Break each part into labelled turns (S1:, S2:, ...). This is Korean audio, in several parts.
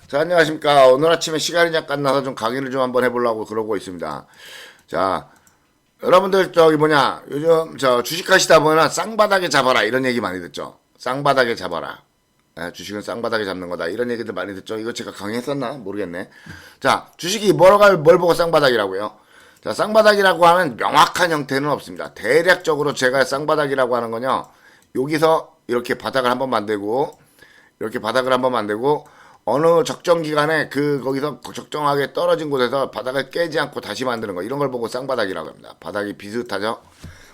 S1: 자, 안녕하십니까. 오늘 아침에 시간이 잠깐 나서 좀 강의를 좀 한번 해보려고 그러고 있습니다. 자, 여러분들 저기 뭐냐, 요즘 저 주식하시다 보면 쌍바닥에 잡아라 이런 얘기 많이 듣죠. 쌍바닥에 잡아라. 예, 주식은 쌍바닥에 잡는 거다. 이런 얘기들 많이 듣죠. 이거 제가 강의했었나? 모르겠네. 자, 주식이 뭘 보고 쌍바닥이라고요? 자, 쌍바닥이라고 하는 명확한 형태는 없습니다. 대략적으로 제가 쌍바닥이라고 하는 건요, 여기서 이렇게 바닥을 한번 만들고, 이렇게 바닥을 한번 만들고, 어느 적정 기간에 거기서 적정하게 떨어진 곳에서 바닥을 깨지 않고 다시 만드는 거, 이런 걸 보고 쌍바닥이라고 합니다. 바닥이 비슷하죠?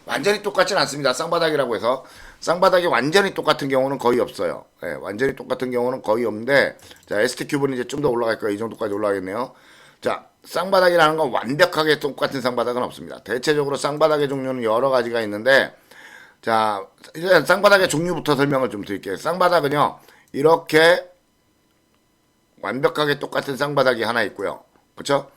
S1: 완전히 똑같진 않습니다. 쌍바닥이라고 해서. 쌍바닥이 완전히 똑같은 경우는 거의 없어요. 예, 완전히 똑같은 경우는 거의 없는데, 자, ST큐브는 이제 좀 더 올라갈 거예요. 이 정도까지 올라가겠네요. 자, 쌍바닥이라는 건 완벽하게 똑같은 쌍바닥은 없습니다. 대체적으로 쌍바닥의 종류는 여러 가지가 있는데, 자, 이제 쌍바닥의 종류부터 설명을 좀 드릴게요. 쌍바닥은요, 이렇게 완벽하게 똑같은 쌍바닥이 하나 있고요. 그쵸?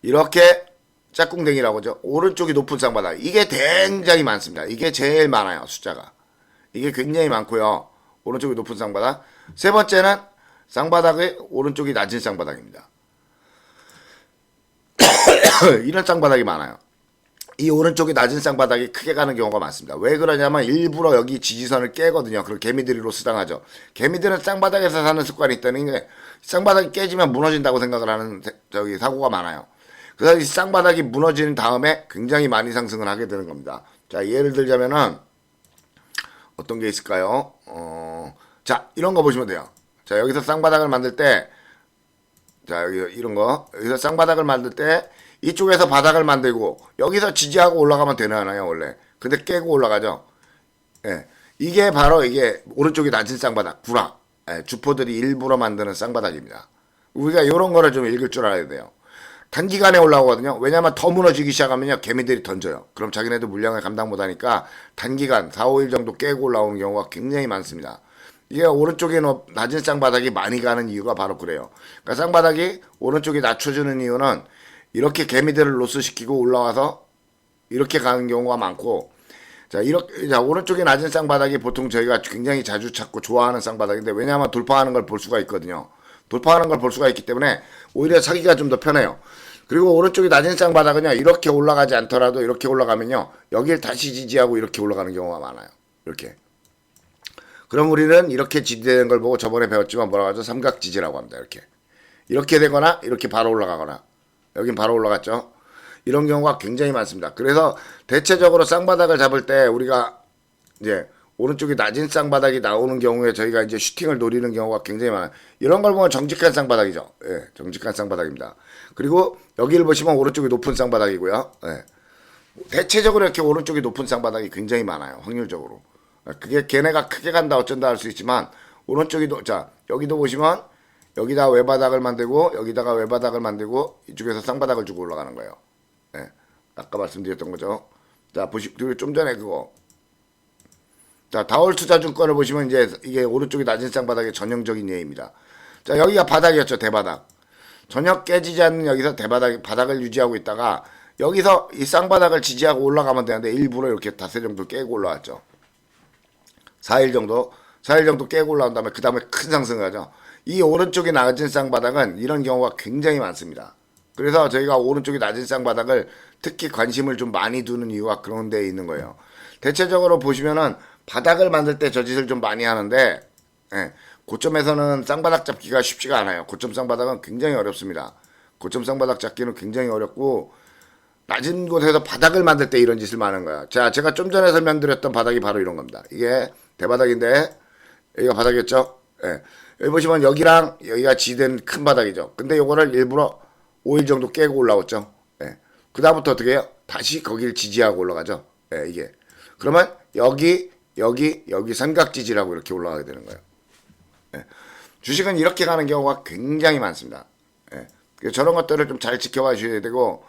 S1: 이렇게 짝꿍댕이라고 하죠. 오른쪽이 높은 쌍바닥. 이게 굉장히 많습니다. 이게 제일 많아요. 숫자가. 이게 굉장히 많고요. 오른쪽이 높은 쌍바닥. 세 번째는 쌍바닥의 오른쪽이 낮은 쌍바닥입니다. 이런 쌍바닥이 많아요. 이 오른쪽이 낮은 쌍바닥이 크게 가는 경우가 많습니다. 왜 그러냐면 일부러 여기 지지선을 깨거든요. 그리고 개미들이 로스당하죠. 개미들은 쌍바닥에서 사는 습관이 있다는 게 쌍바닥이 깨지면 무너진다고 생각을 하는 사고가 많아요. 그래서 이 쌍바닥이 무너지는 다음에 굉장히 많이 상승을 하게 되는 겁니다. 자, 예를 들자면은 어떤 게 있을까요? 자, 이런 거 보시면 돼요. 자, 여기서 쌍바닥을 만들 때, 자, 여기 이런 거, 여기서 쌍바닥을 만들 때 이쪽에서 바닥을 만들고 여기서 지지하고 올라가면 되나요 원래. 근데 깨고 올라가죠. 예, 이게 바로 이게 오른쪽이 낮은 쌍바닥 구라. 예, 주포들이 일부러 만드는 쌍바닥입니다. 우리가 이런 거를 좀 읽을 줄 알아야 돼요. 단기간에 올라오거든요. 왜냐면 더 무너지기 시작하면요 개미들이 던져요. 그럼 자기네도 물량을 감당 못하니까 단기간 4, 5일 정도 깨고 올라오는 경우가 굉장히 많습니다. 이게 오른쪽에 낮은 쌍바닥이 많이 가는 이유가 바로 그래요. 그러니까 쌍바닥이 오른쪽이 낮춰주는 이유는 이렇게 개미들을 로스시키고 올라와서 이렇게 가는 경우가 많고, 자, 오른쪽에 낮은 쌍바닥이 보통 저희가 굉장히 자주 찾고 좋아하는 쌍바닥인데, 왜냐하면 돌파하는 걸 볼 수가 있거든요. 돌파하는 걸 볼 수가 있기 때문에 오히려 사기가 좀 더 편해요. 그리고 오른쪽이 낮은 쌍바닥은요, 이렇게 올라가지 않더라도 이렇게 올라가면요, 여길 다시 지지하고 이렇게 올라가는 경우가 많아요. 이렇게. 그럼 우리는 이렇게 지지되는 걸 보고 저번에 배웠지만 뭐라고 하죠? 삼각지지라고 합니다. 이렇게. 이렇게 되거나, 이렇게 바로 올라가거나. 여긴 바로 올라갔죠. 이런 경우가 굉장히 많습니다. 그래서 대체적으로 쌍바닥을 잡을 때 우리가 이제 오른쪽이 낮은 쌍바닥이 나오는 경우에 저희가 이제 슈팅을 노리는 경우가 굉장히 많아요. 이런 걸 보면 정직한 쌍바닥이죠. 예, 정직한 쌍바닥입니다. 그리고 여기를 보시면 오른쪽이 높은 쌍바닥이고요. 예. 대체적으로 이렇게 오른쪽이 높은 쌍바닥이 굉장히 많아요. 확률적으로. 그게 걔네가 크게 간다 어쩐다 할 수 있지만 오른쪽이 자, 여기도 보시면 여기다 외바닥을 만들고 여기다가 외바닥을 만들고 이쪽에서 쌍바닥을 주고 올라가는 거예요. 예. 아까 말씀드렸던 거죠. 자, 그리고 좀 전에 그거. 자, 다올투자증권을 보시면 이제 이게 오른쪽이 낮은 쌍바닥의 전형적인 예입니다. 자, 여기가 바닥이었죠. 대바닥. 전혀 깨지지 않는 여기서 바닥을 유지하고 있다가 여기서 이 쌍바닥을 지지하고 올라가면 되는데 일부러 이렇게 닷새 정도 깨고 올라왔죠. 4일 정도 깨고 올라온 다음에 그 다음에 큰 상승을 하죠. 이 오른쪽이 낮은 쌍바닥은 이런 경우가 굉장히 많습니다. 그래서 저희가 오른쪽이 낮은 쌍바닥을 특히 관심을 좀 많이 두는 이유가 그런 데에 있는 거예요. 대체적으로 보시면은 바닥을 만들 때 저 짓을 좀 많이 하는데, 예, 고점에서는 쌍바닥 잡기가 쉽지가 않아요. 고점 쌍바닥은 굉장히 어렵습니다. 고점 쌍바닥 잡기는 굉장히 어렵고 낮은 곳에서 바닥을 만들 때 이런 짓을 많이 하는 거야. 자, 제가 좀 전에 설명드렸던 바닥이 바로 이런 겁니다. 이게 대바닥인데 여기가 바닥이었죠. 예. 여기 보시면 여기랑 여기가 지된 큰 바닥이죠. 근데 요거를 일부러 5일 정도 깨고 올라왔죠. 예. 그 다음부터 어떻게 해요? 다시 거기를 지지하고 올라가죠. 예, 이게. 그러면 여기 삼각지지라고 이렇게 올라가게 되는 거예요. 예. 주식은 이렇게 가는 경우가 굉장히 많습니다. 예. 저런 것들을 좀 잘 지켜봐 주셔야 되고,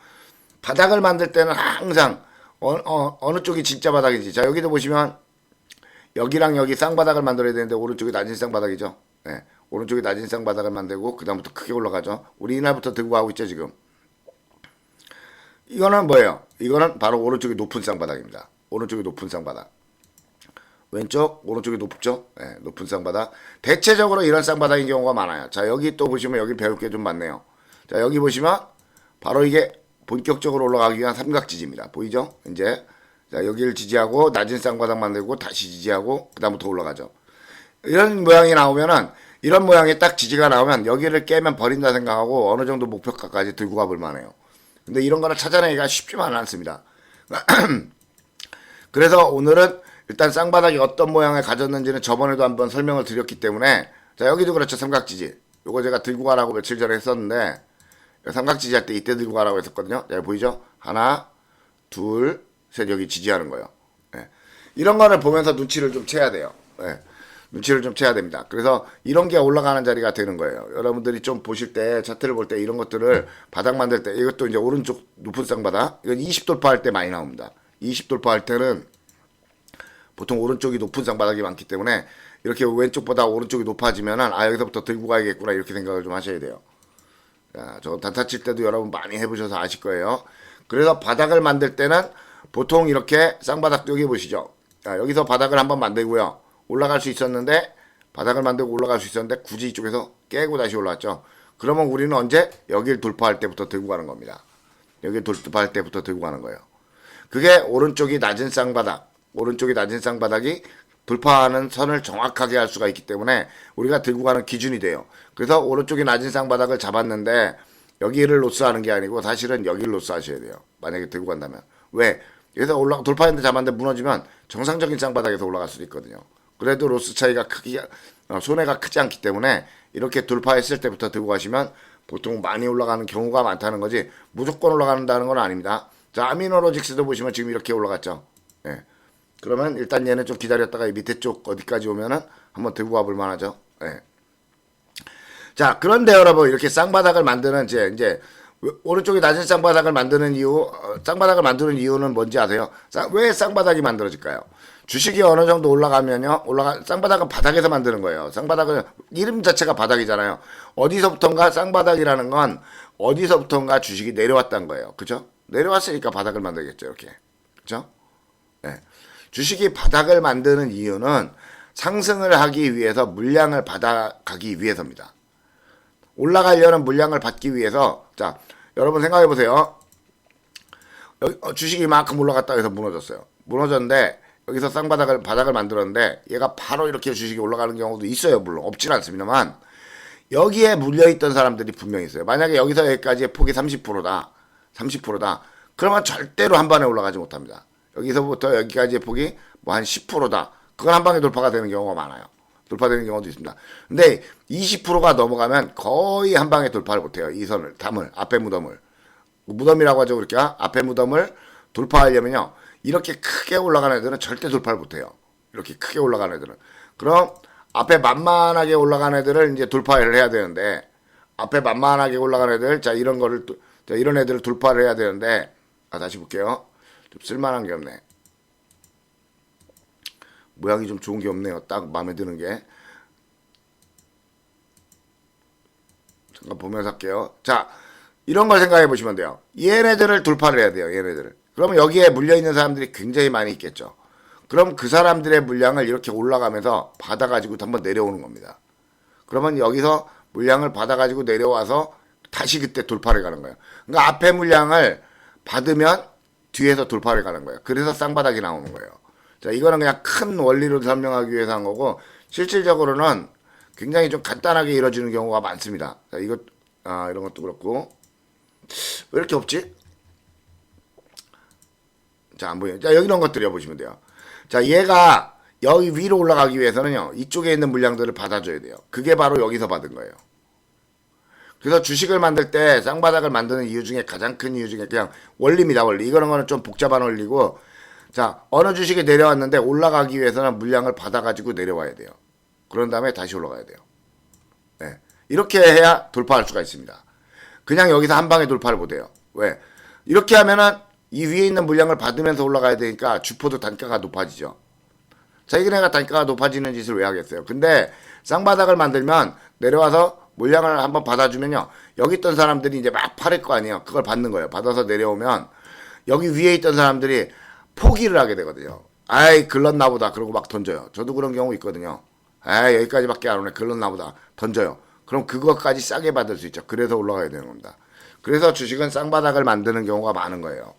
S1: 바닥을 만들 때는 항상 어느 쪽이 진짜 바닥인지. 자, 여기도 보시면 여기랑 여기 쌍바닥을 만들어야 되는데 오른쪽이 낮은 쌍바닥이죠. 네, 오른쪽이 낮은 쌍바닥을 만들고 그 다음부터 크게 올라가죠. 우리 이날부터 들고 가고 있죠 지금. 이거는 뭐예요? 이거는 바로 오른쪽이 높은 쌍바닥입니다. 오른쪽이 높은 쌍바닥. 왼쪽, 오른쪽이 높죠? 네, 높은 쌍바닥. 대체적으로 이런 쌍바닥인 경우가 많아요. 자, 여기 또 보시면 여기 배울 게 좀 많네요. 자, 여기 보시면 바로 이게 본격적으로 올라가기 위한 삼각지지입니다. 보이죠? 이제 자, 여기를 지지하고 낮은 쌍바닥 만들고 다시 지지하고 그 다음부터 올라가죠. 이런 모양이 나오면은 이런 모양이 딱 지지가 나오면 여기를 깨면 버린다 생각하고 어느 정도 목표가까지 들고 가볼 만해요. 근데 이런 거를 찾아내기가 쉽지만은 않습니다. 그래서 오늘은 일단 쌍바닥이 어떤 모양을 가졌는지는 저번에도 한번 설명을 드렸기 때문에 자, 여기도 그렇죠. 삼각지지. 요거 제가 들고 가라고 며칠 전에 했었는데 삼각지지 할 때 이때 들고 가라고 했었거든요. 자, 보이죠? 하나, 둘, 셋. 여기 지지하는 거예요. 네. 이런 거를 보면서 눈치를 좀 채야 돼요. 네. 눈치를 좀 채야 됩니다. 그래서 이런 게 올라가는 자리가 되는 거예요. 여러분들이 좀 보실 때 차트를 볼 때 이런 것들을 바닥 만들 때 이것도 이제 오른쪽 높은 쌍바닥 이건 20 돌파할 때 많이 나옵니다. 20 돌파할 때는 보통 오른쪽이 높은 쌍바닥이 많기 때문에 이렇게 왼쪽보다 오른쪽이 높아지면은 아 여기서부터 들고 가야겠구나 이렇게 생각을 좀 하셔야 돼요. 자, 저 단타 칠 때도 여러분 많이 해보셔서 아실 거예요. 그래서 바닥을 만들 때는 보통 이렇게 쌍바닥도 여기 보시죠. 자, 여기서 바닥을 한번 만들고요. 올라갈 수 있었는데 바닥을 만들고 올라갈 수 있었는데 굳이 이쪽에서 깨고 다시 올라왔죠. 그러면 우리는 언제? 여기를 돌파할 때부터 들고 가는 겁니다. 여기를 돌파할 때부터 들고 가는 거예요. 그게 오른쪽이 낮은 쌍바닥, 오른쪽이 낮은 쌍바닥이 돌파하는 선을 정확하게 할 수가 있기 때문에 우리가 들고 가는 기준이 돼요. 그래서 오른쪽이 낮은 쌍바닥을 잡았는데 여기를 로스하는 게 아니고 사실은 여기를 로스하셔야 돼요. 만약에 들고 간다면. 왜? 여기서 돌파했는데 잡았는데 무너지면 정상적인 쌍바닥에서 올라갈 수도 있거든요. 그래도 로스 차이가 손해가 크지 않기 때문에 이렇게 돌파했을 때부터 들고 가시면 보통 많이 올라가는 경우가 많다는 거지 무조건 올라간다는 건 아닙니다. 자, 아미노로직스도 보시면 지금 이렇게 올라갔죠. 예. 그러면 일단 얘는 좀 기다렸다가 이 밑에 쪽 어디까지 오면은 한번 들고 가볼 만하죠. 예. 자, 그런데 여러분 이렇게 쌍바닥을 만드는 이제 오른쪽이 낮은 쌍바닥을 만드는 이유, 쌍바닥을 만드는 이유는 뭔지 아세요? 왜 쌍바닥이 만들어질까요? 주식이 어느 정도 올라가면요, 쌍바닥은 바닥에서 만드는 거예요. 쌍바닥은, 이름 자체가 바닥이잖아요. 어디서부턴가 쌍바닥이라는 건 어디서부턴가 주식이 내려왔다는 거예요. 그죠? 내려왔으니까 바닥을 만들겠죠, 이렇게. 그죠? 네. 주식이 바닥을 만드는 이유는 상승을 하기 위해서 물량을 받아가기 위해서입니다. 올라가려는 물량을 받기 위해서, 자, 여러분 생각해 보세요. 주식이 이만큼 올라갔다 해서 무너졌어요. 무너졌는데, 여기서 바닥을 만들었는데, 얘가 바로 이렇게 주식이 올라가는 경우도 있어요. 물론, 없진 않습니다만, 여기에 물려있던 사람들이 분명히 있어요. 만약에 여기서 여기까지의 폭이 30%다. 30%다. 그러면 절대로 한 번에 올라가지 못합니다. 여기서부터 여기까지의 폭이 뭐 한 10%다. 그건 한 방에 돌파가 되는 경우가 많아요. 돌파되는 경우도 있습니다. 근데 20%가 넘어가면 거의 한 방에 돌파를 못해요. 이 선을, 앞에 무덤을. 무덤이라고 하죠. 그렇게 앞에 무덤을 돌파하려면요. 이렇게 크게 올라가는 애들은 절대 돌파를 못해요. 이렇게 크게 올라가는 애들은. 그럼 앞에 만만하게 올라가는 애들을 이제 돌파를 해야 되는데 앞에 만만하게 올라가는 애들, 자 이런 애들을 돌파를 해야 되는데 다시 볼게요. 좀 쓸만한 게 없네. 모양이 좀 좋은 게 없네요. 딱 마음에 드는 게. 잠깐 보면서 할게요. 자, 이런 걸 생각해 보시면 돼요. 얘네들을 돌파를 해야 돼요. 얘네들을. 그러면 여기에 물려있는 사람들이 굉장히 많이 있겠죠. 그럼 그 사람들의 물량을 이렇게 올라가면서 받아가지고 한번 내려오는 겁니다. 그러면 여기서 물량을 받아가지고 내려와서 다시 그때 돌파를 가는 거예요. 그러니까 앞에 물량을 받으면 뒤에서 돌파를 가는 거예요. 그래서 쌍바닥이 나오는 거예요. 자, 이거는 그냥 큰 원리로 설명하기 위해서 한 거고, 실질적으로는 굉장히 좀 간단하게 이루어지는 경우가 많습니다. 자, 이런 것도 그렇고. 왜 이렇게 없지? 자, 안 보여요. 자, 여기 이런 것들이요. 보시면 돼요. 자, 얘가 여기 위로 올라가기 위해서는요, 이쪽에 있는 물량들을 받아줘야 돼요. 그게 바로 여기서 받은 거예요. 그래서 주식을 만들 때 쌍바닥을 만드는 이유 중에 가장 큰 이유 중에 그냥 원리입니다. 원리. 이거는 거는 좀 복잡한 원리고, 자, 어느 주식이 내려왔는데 올라가기 위해서는 물량을 받아가지고 내려와야 돼요. 그런 다음에 다시 올라가야 돼요. 네. 이렇게 해야 돌파할 수가 있습니다. 그냥 여기서 한 방에 돌파를 못해요. 왜? 이렇게 하면은 이 위에 있는 물량을 받으면서 올라가야 되니까 주포도 단가가 높아지죠. 자기네가 단가가 높아지는 짓을 왜 하겠어요? 근데 쌍바닥을 만들면 내려와서 물량을 한번 받아주면요. 여기 있던 사람들이 이제 막 팔을 거 아니에요. 그걸 받는 거예요. 받아서 내려오면 여기 위에 있던 사람들이 포기를 하게 되거든요. 아이 글렀나 보다 그러고 막 던져요. 저도 그런 경우 있거든요. 아이 여기까지밖에 안 오네 글렀나 보다 던져요. 그럼 그것까지 싸게 받을 수 있죠. 그래서 올라가야 되는 겁니다. 그래서 주식은 쌍바닥을 만드는 경우가 많은 거예요.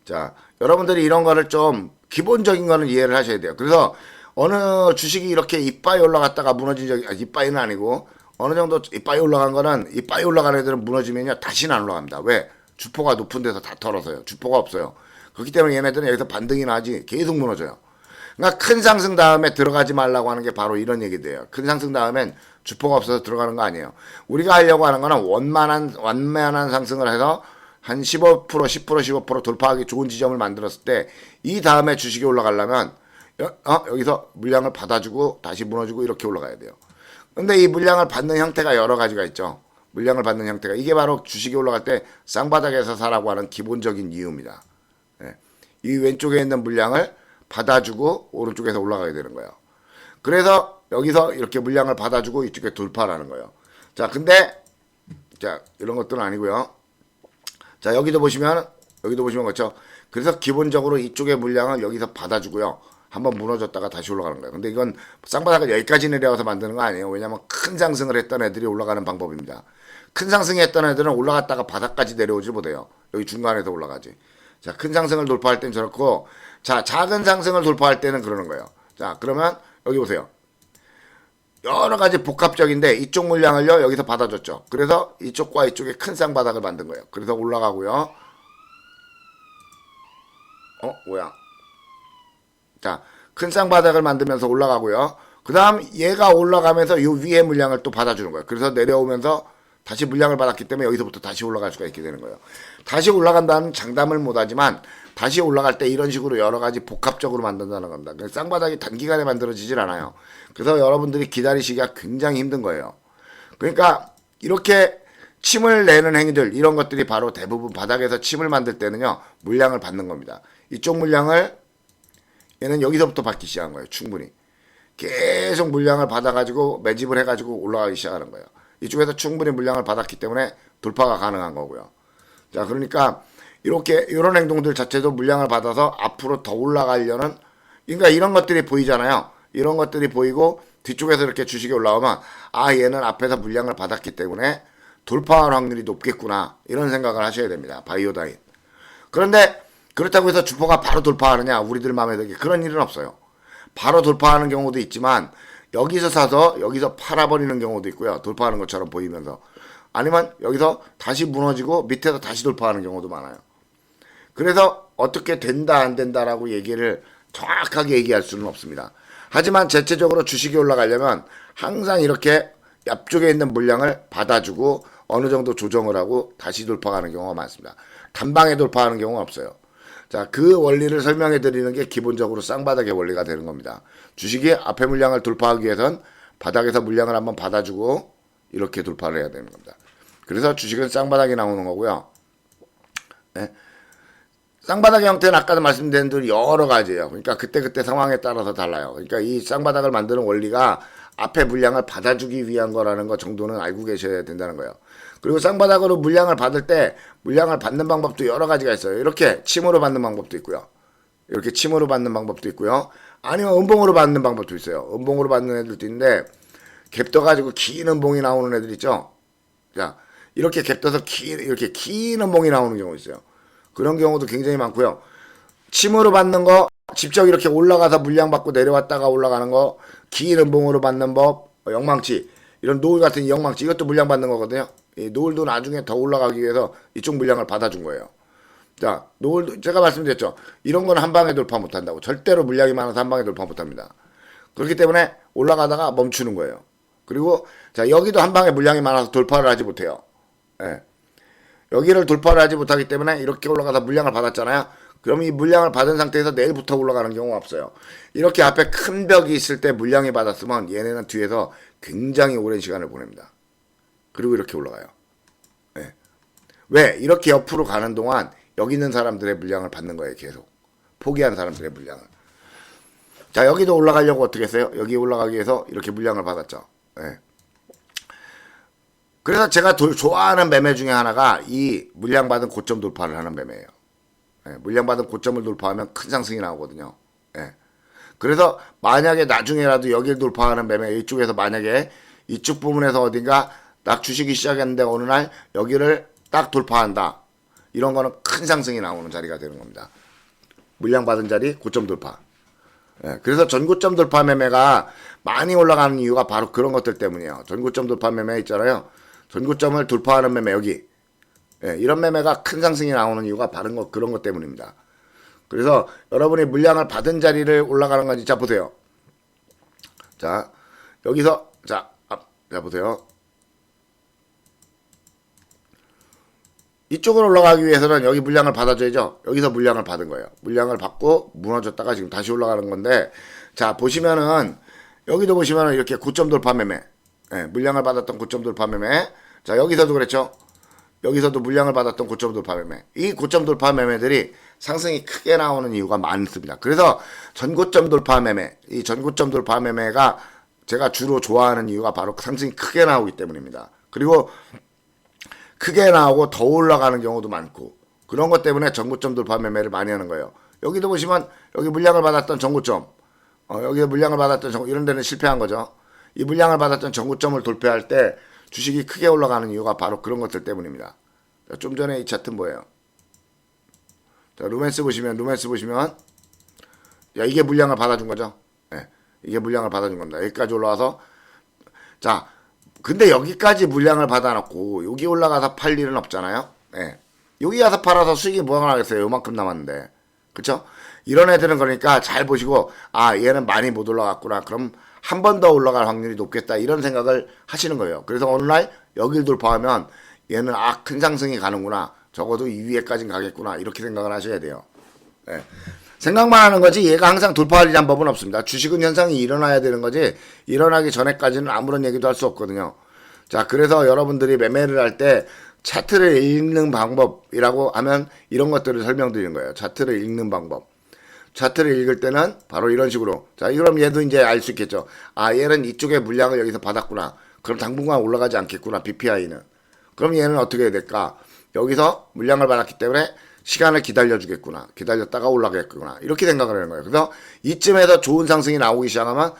S1: 자, 여러분들이 이런 거를 좀 기본적인 거는 이해를 하셔야 돼요. 그래서 어느 주식이 이렇게 이빠이 올라갔다가 무너진 적이 이빠이는 아니고 어느 정도 이빠이 올라간 거는 이빠이 올라가는 애들은 무너지면요 다시는 안 올라갑니다. 왜? 주포가 높은 데서 다 털어서요. 주포가 없어요. 그렇기 때문에 얘네들은 여기서 반등이나 하지 계속 무너져요. 그러니까 큰 상승 다음에 들어가지 말라고 하는 게 바로 이런 얘기돼요. 큰 상승 다음엔 주포가 없어서 들어가는 거 아니에요. 우리가 하려고 하는 거는 완만한 상승을 해서 한 15%, 10%, 15% 돌파하기 좋은 지점을 만들었을 때 이 다음에 주식이 올라가려면 여기서 물량을 받아주고 다시 무너지고 이렇게 올라가야 돼요. 근데 이 물량을 받는 형태가 여러 가지가 있죠. 물량을 받는 형태가 이게 바로 주식이 올라갈 때 쌍바닥에서 사라고 하는 기본적인 이유입니다. 네. 이 왼쪽에 있는 물량을 받아주고 오른쪽에서 올라가야 되는 거예요. 그래서 여기서 이렇게 물량을 받아주고 이쪽에 돌파라는 거예요. 자, 근데 자 이런 것들은 아니고요. 자 여기도 보시면 그렇죠. 그래서 기본적으로 이쪽의 물량을 여기서 받아주고요. 한번 무너졌다가 다시 올라가는 거예요. 근데 이건 쌍바닥을 여기까지 내려와서 만드는 거 아니에요. 왜냐하면 큰 상승을 했던 애들이 올라가는 방법입니다. 큰 상승했던 애들은 올라갔다가 바닥까지 내려오지 못해요. 여기 중간에서 올라가지. 자, 큰 상승을 돌파할 땐 저렇고, 자, 작은 상승을 돌파할 때는 그러는 거예요. 자, 그러면 여기 보세요. 여러 가지 복합적인데 이쪽 물량을요 여기서 받아줬죠. 그래서 이쪽과 이쪽에 큰 쌍바닥을 만든 거예요. 그래서 올라가고요. 뭐야? 자, 큰 쌍바닥을 만들면서 올라가고요. 그 다음 얘가 올라가면서 이 위에 물량을 또 받아주는 거예요. 그래서 내려오면서 다시 물량을 받았기 때문에 여기서부터 다시 올라갈 수가 있게 되는 거예요. 다시 올라간다는 장담을 못하지만 다시 올라갈 때 이런 식으로 여러 가지 복합적으로 만든다는 겁니다. 쌍바닥이 단기간에 만들어지질 않아요. 그래서 여러분들이 기다리시기가 굉장히 힘든 거예요. 그러니까 이렇게 침을 내는 행위들 이런 것들이 바로 대부분 바닥에서 침을 만들 때는요 물량을 받는 겁니다. 이쪽 물량을 얘는 여기서부터 받기 시작한 거예요. 충분히 계속 물량을 받아가지고 매집을 해가지고 올라가기 시작하는 거예요. 이쪽에서 충분히 물량을 받았기 때문에 돌파가 가능한 거고요. 자, 그러니까 이렇게 이런 행동들 자체도 물량을 받아서 앞으로 더 올라가려는 그러니까 이런 것들이 보이잖아요. 이런 것들이 보이고 뒤쪽에서 이렇게 주식이 올라오면 아 얘는 앞에서 물량을 받았기 때문에 돌파할 확률이 높겠구나 이런 생각을 하셔야 됩니다. 바이오다인. 그런데 그렇다고 해서 주포가 바로 돌파하느냐 우리들 마음에 들게 그런 일은 없어요. 바로 돌파하는 경우도 있지만 여기서 사서 여기서 팔아버리는 경우도 있고요. 돌파하는 것처럼 보이면서 아니면 여기서 다시 무너지고 밑에서 다시 돌파하는 경우도 많아요. 그래서 어떻게 된다 안 된다라고 얘기를 정확하게 얘기할 수는 없습니다. 하지만 대체적으로 주식이 올라가려면 항상 이렇게 앞쪽에 있는 물량을 받아주고 어느 정도 조정을 하고 다시 돌파하는 경우가 많습니다. 단방에 돌파하는 경우는 없어요. 자, 그 원리를 설명해 드리는 게 기본적으로 쌍바닥의 원리가 되는 겁니다. 주식이 앞에 물량을 돌파하기 위해선 바닥에서 물량을 한번 받아주고 이렇게 돌파를 해야 되는 겁니다. 그래서 주식은 쌍바닥이 나오는 거고요. 네. 쌍바닥의 형태는 아까도 말씀드린 대로 여러 가지예요. 그러니까 그때 상황에 따라서 달라요. 그러니까 이 쌍바닥을 만드는 원리가 앞에 물량을 받아주기 위한 거라는 거 정도는 알고 계셔야 된다는 거예요. 그리고 쌍바닥으로 물량을 받을 때 물량을 받는 방법도 여러 가지가 있어요. 이렇게 침으로 받는 방법도 있고요. 이렇게 침으로 받는 방법도 있고요. 아니면 음봉으로 받는 방법도 있어요. 음봉으로 받는 애들도 있는데 갭떠가지고 긴 음봉이 나오는 애들 있죠. 자, 이렇게 갭떠서 이렇게 긴 음봉이 나오는 경우 있어요. 그런 경우도 굉장히 많고요. 침으로 받는 거 직접 이렇게 올라가서 물량 받고 내려왔다가 올라가는 거 긴 음봉으로 받는 법 영망치 이런 노을 같은 영망치 이것도 물량 받는 거거든요. 이 노을도 나중에 더 올라가기 위해서 이쪽 물량을 받아준 거예요. 자, 노을도 제가 말씀드렸죠. 이런 건 한 방에 돌파 못한다고. 절대로 물량이 많아서 한 방에 돌파 못합니다. 그렇기 때문에 올라가다가 멈추는 거예요. 그리고 자 여기도 한 방에 물량이 많아서 돌파를 하지 못해요. 예. 여기를 돌파를 하지 못하기 때문에 이렇게 올라가다 물량을 받았잖아요. 그럼 이 물량을 받은 상태에서 내일부터 올라가는 경우가 없어요. 이렇게 앞에 큰 벽이 있을 때 물량이 받았으면 얘네는 뒤에서 굉장히 오랜 시간을 보냅니다. 그리고 이렇게 올라가요. 네. 왜? 이렇게 옆으로 가는 동안 여기 있는 사람들의 물량을 받는 거예요. 계속. 포기한 사람들의 물량을. 자, 여기도 올라가려고 어떻게 했어요? 여기 올라가기 위해서 이렇게 물량을 받았죠. 네. 그래서 제가 좋아하는 매매 중에 하나가 이 물량 받은 고점 돌파를 하는 매매예요. 예, 물량받은 고점을 돌파하면 큰 상승이 나오거든요. 예. 그래서 만약에 나중에라도 여기를 돌파하는 매매 이쪽에서 만약에 이쪽 부분에서 어딘가 딱 주식이 시작했는데 어느 날 여기를 딱 돌파한다. 이런 거는 큰 상승이 나오는 자리가 되는 겁니다. 물량받은 자리 고점 돌파. 예, 그래서 전고점 돌파 매매가 많이 올라가는 이유가 바로 그런 것들 때문이에요. 전고점 돌파 매매 있잖아요. 전고점을 돌파하는 매매 여기. 예, 이런 매매가 큰 상승이 나오는 이유가 바로 그런 것 때문입니다. 그래서 여러분이 물량을 받은 자리를 올라가는 건지 자 보세요. 자 여기서 자 보세요. 이쪽으로 올라가기 위해서는 여기 물량을 받아줘야죠. 여기서 물량을 받은 거예요. 물량을 받고 무너졌다가 지금 다시 올라가는 건데 자 보시면은 여기도 보시면은 이렇게 고점 돌파 매매 예, 물량을 받았던 고점 돌파 매매 자 여기서도 그랬죠. 여기서도 물량을 받았던 고점 돌파 매매 이 고점 돌파 매매들이 상승이 크게 나오는 이유가 많습니다. 그래서 전고점 돌파 매매 이 전고점 돌파 매매가 제가 주로 좋아하는 이유가 바로 상승이 크게 나오기 때문입니다. 그리고 크게 나오고 더 올라가는 경우도 많고 그런 것 때문에 전고점 돌파 매매를 많이 하는 거예요. 여기도 보시면 여기 물량을 받았던 전고점 여기 물량을 받았던 이런 데는 실패한 거죠. 이 물량을 받았던 전고점을 돌파할 때 주식이 크게 올라가는 이유가 바로 그런 것들 때문입니다. 자, 좀 전에 이 차트는 뭐예요? 자, 루멘스 보시면 야, 이게 물량을 받아준 거죠. 예, 이게 물량을 받아준 겁니다. 여기까지 올라와서 자 근데 여기까지 물량을 받아놓고 여기 올라가서 팔 일은 없잖아요. 예. 여기 가서 팔아서 수익이 뭐가 나겠어요. 요만큼 남았는데. 그쵸? 이런 애들은 그러니까 잘 보시고 아 얘는 많이 못 올라갔구나. 그럼 한 번 더 올라갈 확률이 높겠다. 이런 생각을 하시는 거예요. 그래서 어느 날 여기를 돌파하면 얘는 큰 상승이 가는구나. 적어도 이 위에까지는 가겠구나. 이렇게 생각을 하셔야 돼요. 예. 생각만 하는 거지 얘가 항상 돌파하려는 법은 없습니다. 주식은 현상이 일어나야 되는 거지 일어나기 전에까지는 아무런 얘기도 할 수 없거든요. 자 그래서 여러분들이 매매를 할 때 차트를 읽는 방법이라고 하면 이런 것들을 설명드리는 거예요. 차트를 읽는 방법. 차트를 읽을 때는 바로 이런 식으로 자 그럼 얘도 이제 알 수 있겠죠. 아 얘는 이쪽에 물량을 여기서 받았구나. 그럼 당분간 올라가지 않겠구나. BPI는. 그럼 얘는 어떻게 해야 될까? 여기서 물량을 받았기 때문에 시간을 기다려주겠구나. 기다렸다가 올라가겠구나. 이렇게 생각을 하는 거예요. 그래서 이쯤에서 좋은 상승이 나오기 시작하면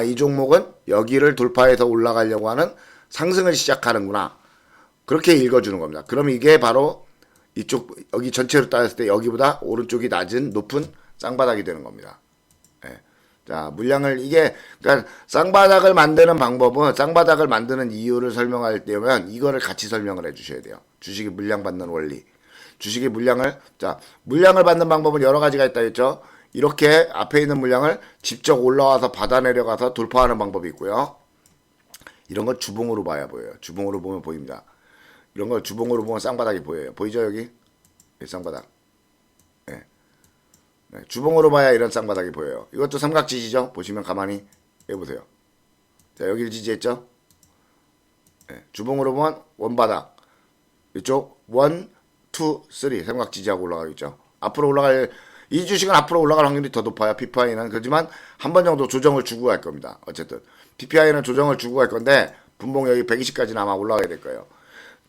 S1: 이 종목은 여기를 돌파해서 올라가려고 하는 상승을 시작하는구나. 그렇게 읽어주는 겁니다. 그럼 이게 바로 이쪽 여기 전체로 따졌을 때 여기보다 오른쪽이 높은 쌍바닥이 되는 겁니다. 예. 자 물량을 그러니까 쌍바닥을 만드는 방법은 쌍바닥을 만드는 이유를 설명할 때면 이거를 같이 설명을 해주셔야 돼요. 주식이 물량 받는 원리. 주식의 물량을 받는 방법은 여러 가지가 있다 했죠. 이렇게 앞에 있는 물량을 직접 올라와서 받아 내려가서 돌파하는 방법이 있고요. 이런 건 주봉으로 봐야 보여요. 주봉으로 보면 보입니다. 이런 걸 주봉으로 보면 쌍바닥이 보여요. 보이죠 여기? 쌍바닥. 네. 네. 주봉으로 봐야 이런 쌍바닥이 보여요. 이것도 삼각지지죠? 보시면 가만히 해보세요. 자 여기를 지지했죠? 네. 주봉으로 보면 원바닥. 이쪽 원 2, 3 삼각 지지하고 올라가겠죠. 앞으로 이 주식은 앞으로 올라갈 확률이 더 높아요. PPI는 그렇지만 한 번 정도 조정을 주고 갈 겁니다. 어쨌든 PPI는 조정을 주고 갈 건데 분봉 여기 120까지는 아마 올라가야 될 거예요.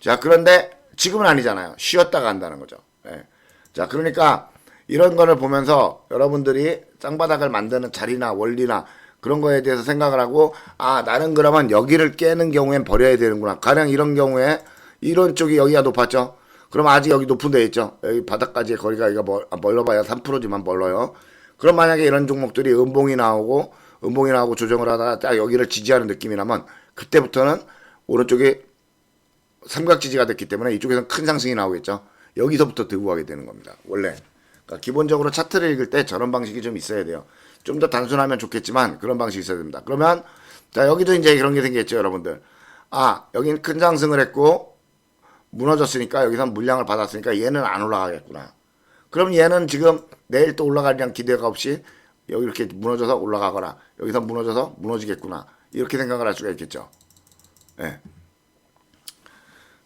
S1: 자 그런데 지금은 아니잖아요. 쉬었다가 한다는 거죠. 예. 자 그러니까 이런 거를 보면서 여러분들이 쌍바닥을 만드는 자리나 원리나 그런 거에 대해서 생각을 하고 나는 그러면 여기를 깨는 경우엔 버려야 되는구나. 가령 이런 경우에 이런 쪽이 여기가 높았죠. 그럼 아직 여기 높은 데 있죠. 여기 바닥까지의 거리가 멀어봐야 3%지만 멀어요. 그럼 만약에 이런 종목들이 음봉이 나오고 조정을 하다가 딱 여기를 지지하는 느낌이 나면 그때부터는 오른쪽에 삼각 지지가 됐기 때문에 이쪽에서는 큰 상승이 나오겠죠. 여기서부터 들고 가게 되는 겁니다. 원래. 그러니까 기본적으로 차트를 읽을 때 저런 방식이 좀 있어야 돼요. 좀 더 단순하면 좋겠지만 그런 방식이 있어야 됩니다. 그러면 자 여기도 이제 그런 게 생겼죠, 여러분들. 여기는 큰 상승을 했고 무너졌으니까 여기서 물량을 받았으니까 얘는 안 올라가겠구나. 그럼 얘는 지금 내일 또 올라가리란 기대가 없이 여기 이렇게 무너져서 올라가거나 여기서 무너져서 무너지겠구나. 이렇게 생각을 할 수가 있겠죠. 예.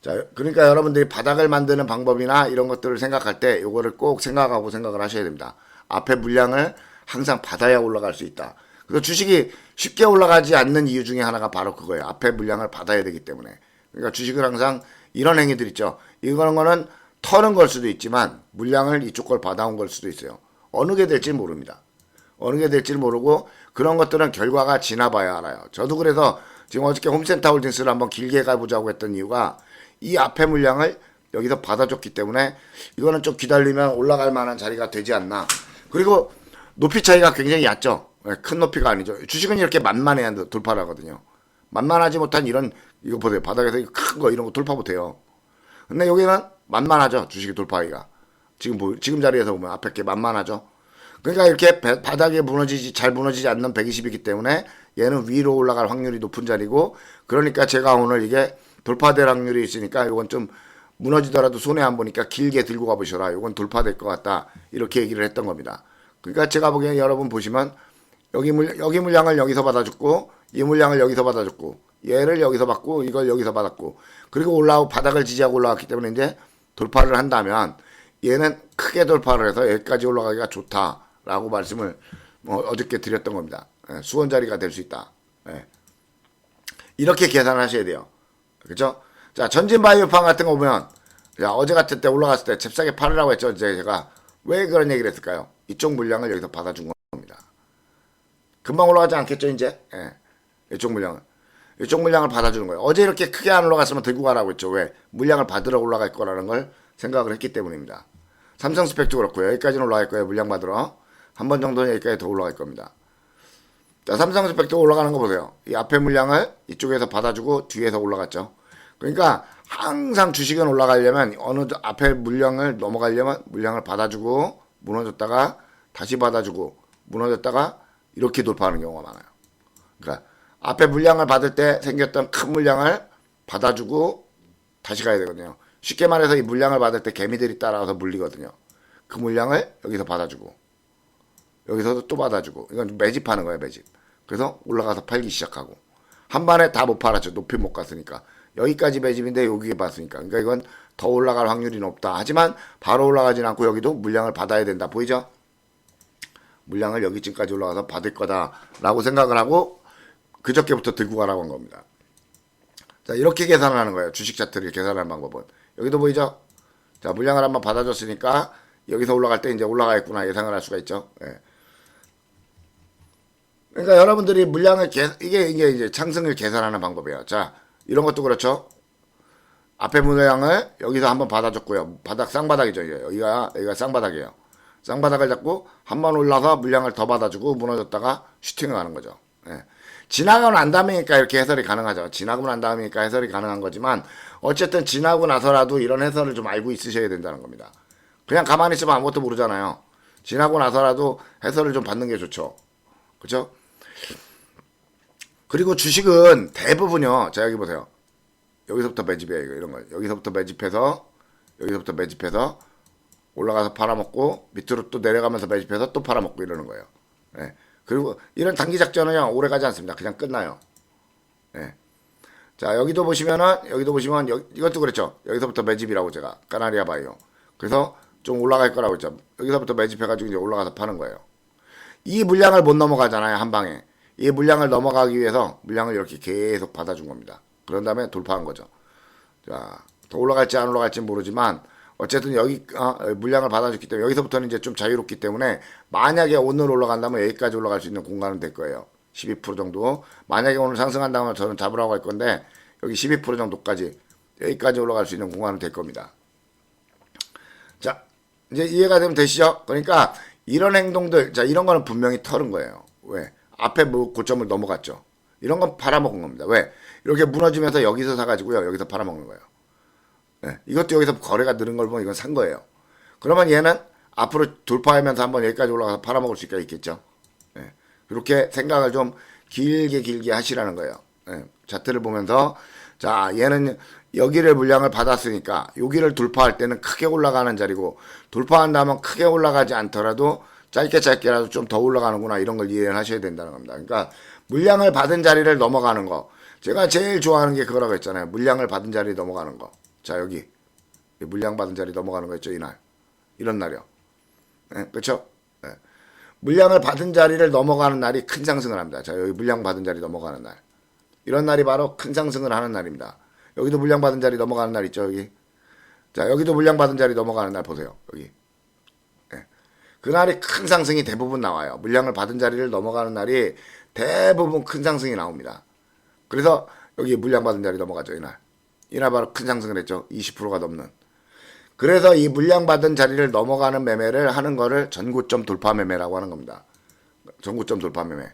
S1: 자, 그러니까 여러분들이 바닥을 만드는 방법이나 이런 것들을 생각할 때 요거를 꼭 생각하고 생각을 하셔야 됩니다. 앞에 물량을 항상 받아야 올라갈 수 있다. 그래서 주식이 쉽게 올라가지 않는 이유 중에 하나가 바로 그거예요. 앞에 물량을 받아야 되기 때문에. 그러니까 주식은 항상 이런 행위들 있죠. 이거는 터는 걸 수도 있지만 물량을 이쪽 걸 받아온 걸 수도 있어요. 어느 게 될지 모릅니다. 어느 게 될지 모르고 그런 것들은 결과가 지나봐야 알아요. 저도 그래서 지금 어저께 홈센터 홀딩스를 한번 길게 가보자고 했던 이유가 이 앞에 물량을 여기서 받아줬기 때문에 이거는 좀 기다리면 올라갈 만한 자리가 되지 않나. 그리고 높이 차이가 굉장히 얕죠. 큰 높이가 아니죠. 주식은 이렇게 만만해야 돌파를 하거든요. 만만하지 못한 이런 이거 보세요. 바닥에서 큰 거 이런 거 돌파 못해요. 근데 여기는 만만하죠. 주식이 돌파하기가. 지금 자리에서 보면 앞에 게 만만하죠. 그러니까 이렇게 바닥에 잘 무너지지 않는 120이기 때문에 얘는 위로 올라갈 확률이 높은 자리고, 그러니까 제가 오늘 이게 돌파될 확률이 있으니까 이건 좀 무너지더라도 손해 안 보니까 길게 들고 가보셔라. 이건 돌파될 것 같다. 이렇게 얘기를 했던 겁니다. 그러니까 제가 보기엔 여러분 보시면 여기 물량을 여기서 받아줬고, 이 물량을 여기서 받아줬고, 얘를 여기서 받고, 이걸 여기서 받았고, 그리고 올라오고 바닥을 지지하고 올라왔기 때문에 이제 돌파를 한다면 얘는 크게 돌파를 해서 여기까지 올라가기가 좋다라고 말씀을 어저께 드렸던 겁니다. 수원 자리가 될 수 있다. 이렇게 계산하셔야 돼요. 그죠? 자, 전진바이오판 같은 거 보면, 자, 어제 같은 때 올라갔을 때 잽싸게 팔으라고 했죠. 제가 왜 그런 얘기를 했을까요? 이쪽 물량을 여기서 받아준 겁니다. 금방 올라가지 않겠죠, 이제? 이쪽 물량을 받아주는 거예요. 어제 이렇게 크게 안 올라갔으면 들고 가라고 했죠. 왜? 물량을 받으러 올라갈 거라는 걸 생각을 했기 때문입니다. 삼성스펙도 그렇고요. 여기까지는 올라갈 거예요. 물량 받으러. 한 번 정도는 여기까지 더 올라갈 겁니다. 자, 삼성스펙도 올라가는 거 보세요. 이 앞에 물량을 이쪽에서 받아주고 뒤에서 올라갔죠. 그러니까 항상 주식은 올라가려면 어느 앞에 물량을 넘어가려면 물량을 받아주고 무너졌다가 다시 받아주고 무너졌다가 이렇게 돌파하는 경우가 많아요. 그러니까 앞에 물량을 받을 때 생겼던 큰 물량을 받아주고 다시 가야 되거든요. 쉽게 말해서 이 물량을 받을 때 개미들이 따라와서 물리거든요. 그 물량을 여기서 받아주고 여기서도 또 받아주고, 이건 매집하는 거예요, 매집. 그래서 올라가서 팔기 시작하고 한 번에 다 못 팔았죠. 높이 못 갔으니까. 여기까지 매집인데 여기에 봤으니까. 그러니까 이건 더 올라갈 확률이 높다. 하지만 바로 올라가진 않고 여기도 물량을 받아야 된다. 보이죠? 물량을 여기쯤까지 올라가서 받을 거다라고 생각을 하고 그저께부터 들고 가라고 한 겁니다. 자, 이렇게 계산을 하는 거예요. 주식 차트를 계산하는 방법은. 여기도 보이죠? 자, 물량을 한번 받아줬으니까 여기서 올라갈 때 이제 올라가겠구나 예상을 할 수가 있죠. 그러니까 여러분들이 물량을 이게 이제 상승을 계산하는 방법이에요. 자, 이런 것도 그렇죠. 앞에 물량을 여기서 한번 받아줬고요. 쌍바닥이죠. 이제 여기가 쌍바닥이에요. 쌍바닥을 잡고 한번 올라서 물량을 더 받아주고 무너졌다가 슈팅을 가는 거죠. 지나가고 난 다음이니까 이렇게 해설이 가능하죠. 지나고 난 다음이니까 해설이 가능한 거지만 어쨌든 지나고 나서라도 이런 해설을 좀 알고 있으셔야 된다는 겁니다. 그냥 가만히 있으면 아무것도 모르잖아요. 지나고 나서라도 해설을 좀 받는 게 좋죠. 그렇죠? 그리고 주식은 대부분요. 자, 여기 보세요. 여기서부터 매집이에요. 이런 거. 여기서부터 매집해서 올라가서 팔아먹고 밑으로 또 내려가면서 매집해서 또 팔아먹고 이러는 거예요. 그리고 이런 단기 작전은요. 오래 가지 않습니다. 그냥 끝나요. 자, 여기도 보시면 이것도 그랬죠. 여기서부터 매집이라고 제가 까나리아 바이오. 그래서 좀 올라갈 거라고 했죠. 여기서부터 매집해가지고 이제 올라가서 파는 거예요. 이 물량을 못 넘어가잖아요. 한 방에. 이 물량을 넘어가기 위해서 물량을 이렇게 계속 받아준 겁니다. 그런 다음에 돌파한 거죠. 자, 더 올라갈지 안 올라갈지 모르지만 어쨌든 여기 물량을 받아줬기 때문에 여기서부터는 이제 좀 자유롭기 때문에 만약에 오늘 올라간다면 여기까지 올라갈 수 있는 공간은 될 거예요. 12% 정도. 만약에 오늘 상승한다면 저는 잡으라고 할 건데 여기 12% 정도까지 여기까지 올라갈 수 있는 공간은 될 겁니다. 자, 이제 이해가 되면 되시죠? 그러니까 이런 행동들, 자, 이런 거는 분명히 털은 거예요. 왜? 앞에 뭐 고점을 넘어갔죠. 이런 건 팔아먹은 겁니다. 왜? 이렇게 무너지면서 여기서 사가지고요. 여기서 팔아먹는 거예요. 이것도 여기서 거래가 늘은 걸 보면 이건 산 거예요. 그러면 얘는 앞으로 돌파하면서 한번 여기까지 올라가서 팔아먹을 수가 있겠죠. 그렇게 생각을 좀 길게 하시라는 거예요. 차트를 보면서 자, 얘는 여기를 물량을 받았으니까 여기를 돌파할 때는 크게 올라가는 자리고 돌파한다면 크게 올라가지 않더라도 짧게라도 좀 더 올라가는구나 이런 걸 이해를 하셔야 된다는 겁니다. 그러니까 물량을 받은 자리를 넘어가는 거. 제가 제일 좋아하는 게 그거라고 했잖아요. 물량을 받은 자리 넘어가는 거. 자, 여기 물량 받은 자리 넘어가는 거 있죠. 이날. 이런 날이요. 그렇죠? 물량을 받은 자리를 넘어가는 날이 큰 상승을 합니다. 자, 여기 물량 받은 자리 넘어가는 날. 이런 날이 바로 큰 상승을 하는 날입니다. 여기도 물량 받은 자리 넘어가는 날 있죠. 여기. 자, 여기도 물량받은 자리 넘어가는 날 보세요. 여기. 예. 그날이 큰 상승이 대부분 나와요. 물량을 받은 자리를 넘어가는 날이 대부분 큰 상승이 나옵니다. 그래서 여기 물량받은 자리 넘어가죠, 이날. 이날 바로 큰 상승을 했죠. 20%가 넘는. 그래서 이 물량받은 자리를 넘어가는 매매를 하는 거를 전고점 돌파 매매라고 하는 겁니다. 전고점 돌파 매매.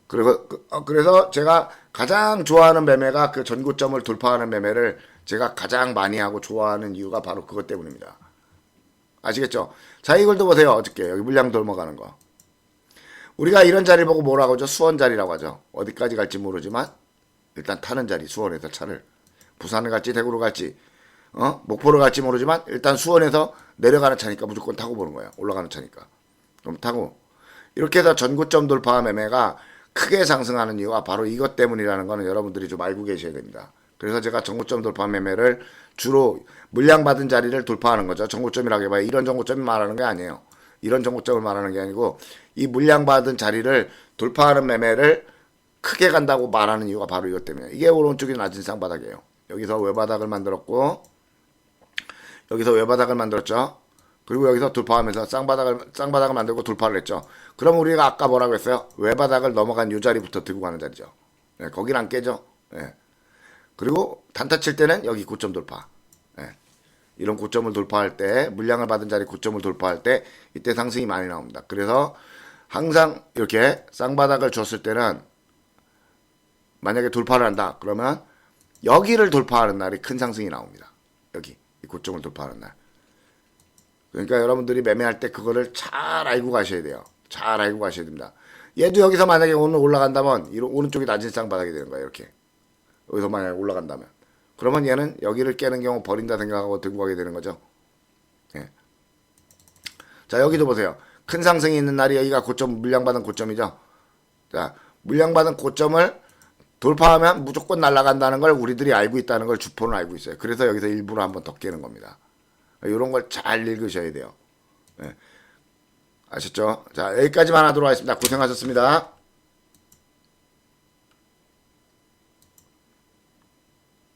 S1: 그래서 제가 가장 좋아하는 매매가 그 전고점을 돌파하는 매매를 제가 가장 많이 하고 좋아하는 이유가 바로 그것 때문입니다. 아시겠죠? 자, 이걸도 보세요. 어저께 여기 물량 넘어가는 거. 우리가 이런 자리 보고 뭐라고 하죠? 수원 자리라고 하죠. 어디까지 갈지 모르지만 일단 타는 자리, 수원에서 차를. 부산을 갈지 대구로 갈지 목포로 갈지 모르지만 일단 수원에서 내려가는 차니까 무조건 타고 보는 거예요. 올라가는 차니까. 그럼 타고. 이렇게 해서 전고점 돌파 매매가 크게 상승하는 이유가 바로 이것 때문이라는 거는 여러분들이 좀 알고 계셔야 됩니다. 그래서 제가 전고점 돌파 매매를 주로 물량받은 자리를 돌파하는 거죠. 전고점이라고 해봐요. 이런 전고점이 말하는 게 아니에요. 이런 전고점을 말하는 게 아니고 이 물량받은 자리를 돌파하는 매매를 크게 간다고 말하는 이유가 바로 이것 때문이에요. 이게 오른쪽이 낮은 쌍바닥이에요. 여기서 외바닥을 만들었고 여기서 외바닥을 만들었죠. 그리고 여기서 돌파하면서 쌍바닥을 만들고 돌파를 했죠. 그럼 우리가 아까 뭐라고 했어요? 외바닥을 넘어간 이 자리부터 들고 가는 자리죠. 네, 거긴 안 깨죠. 네. 그리고 단타 칠 때는 여기 고점 돌파. 네. 이런 고점을 돌파할 때 물량을 받은 자리 고점을 돌파할 때 이때 상승이 많이 나옵니다. 그래서 항상 이렇게 쌍바닥을 줬을 때는 만약에 돌파를 한다. 그러면 여기를 돌파하는 날이 큰 상승이 나옵니다. 여기 이 고점을 돌파하는 날. 그러니까 여러분들이 매매할 때 그거를 잘 알고 가셔야 돼요. 잘 알고 가셔야 됩니다. 얘도 여기서 만약에 오늘 올라간다면 오른쪽이 낮은 쌍바닥이 되는 거예요. 이렇게. 여기서 만약에 올라간다면. 그러면 얘는 여기를 깨는 경우 버린다 생각하고 들고 가게 되는 거죠. 예. 자, 여기도 보세요. 큰 상승이 있는 날이 여기가 고점, 물량받은 고점이죠. 자, 물량받은 고점을 돌파하면 무조건 날아간다는 걸 우리들이 알고 있다는 걸 주포는 알고 있어요. 그래서 여기서 일부러 한번 더 깨는 겁니다. 이런 걸 잘 읽으셔야 돼요. 네. 아셨죠? 자, 여기까지만 하도록 하겠습니다. 고생하셨습니다.